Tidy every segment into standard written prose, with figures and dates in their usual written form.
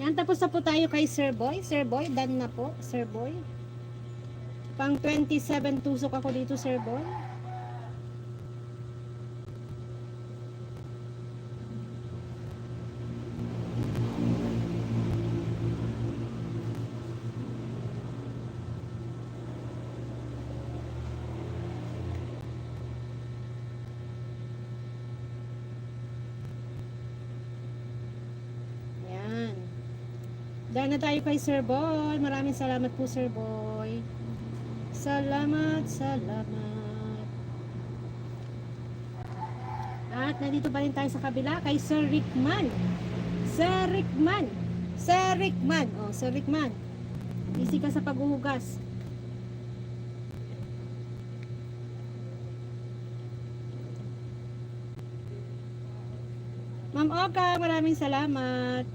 Yan, tapos na po tayo kay Sir Boy. Sir Boy, done na po. Sir Boy. Pang 27 tusok ako dito, Sir Boy. Dahil na tayo kay Sir Boy. Maraming salamat po, Sir Boy. Salamat, salamat. At nandito pa rin tayo sa kabila kay Sir Rickman. Sir Rickman. Sir Rickman. Oh, Sir Rickman. Busy ka sa paghuhugas. Ma'am Oka, maraming salamat.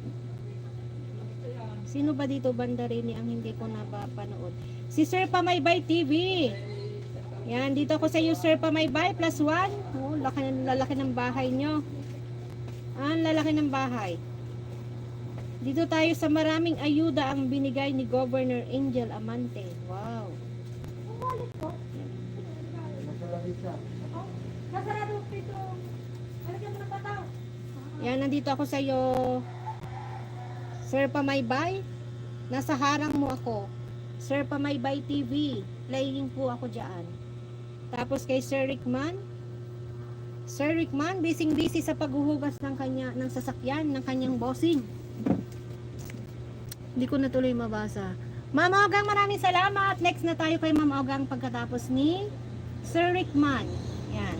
Sino ba dito banda rin ang hindi ko napapanood? Si Sir Pamaybay TV. Yan, dito ako sa iyo, Sir Pamaybay, +1. Oh, lalaki ng bahay nyo. Ang lalaki ng bahay. Dito tayo sa maraming ayuda ang binigay ni Governor Angel Amante. Wow. Yan, nandito ako sa iyo, Sir Pamaybay, nasa harang mo ako. Sir Pamaybay TV, playing po ako dyan. Tapos kay Sir Rickman. Sir Rickman, busy sa paghuhugas ng sasakyan, ng kanyang bossing. Hindi ko na tuloy mabasa. Ma'am Ogang, maraming salamat. Next na tayo kay Ma'am Ogang pagkatapos ni Sir Rickman. Yan.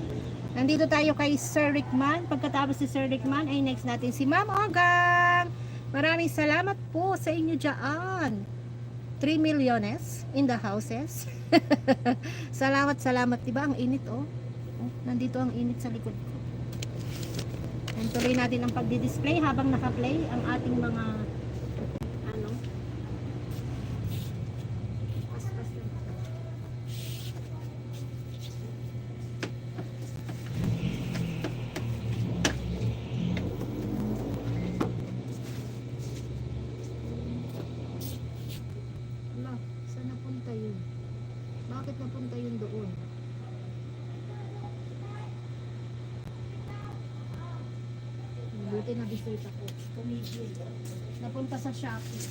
Nandito tayo kay Sir Rickman. Pagkatapos ni Sir Rickman, ay next natin si Ma'am Ogang. Maraming salamat po sa inyo dyan. 3 milyones in the houses. Salamat. Diba ang init, oh. Nandito ang init sa likod ko. And tuloy natin ang pagdi-display habang naka-play ang ating mga bakit napunta yun doon? Buti na visit ako. Comedian. Napunta sa Shopee.